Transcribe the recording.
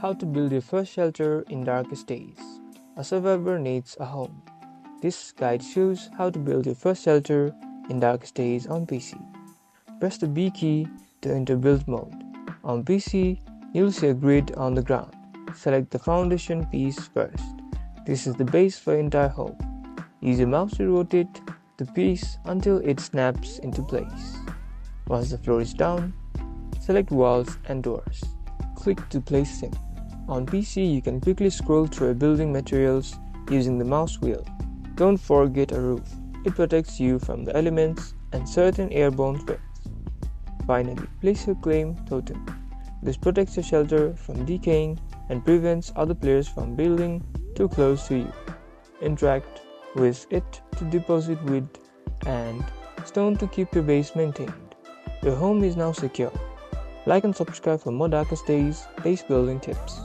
How to build your first shelter in darkest days. A survivor needs a home. This guide shows how to build your first shelter in darkest days on PC. Press the B key to enter build mode. On PC, you'll see a grid on the ground. Select the foundation piece first. This is the base for your entire home. Use your mouse to rotate the piece until it snaps into place. Once the floor is down, select walls and doors. Click to place them. On PC, you can quickly scroll through your building materials using the mouse wheel. Don't forget a roof. It protects you from the elements and certain airborne threats. Finally, place your claim totem. This protects your shelter from decaying and prevents other players from building too close to you. Interact with it to deposit wood and stone to keep your base maintained. Your home is now secure. Like and subscribe for more darkest days base building tips.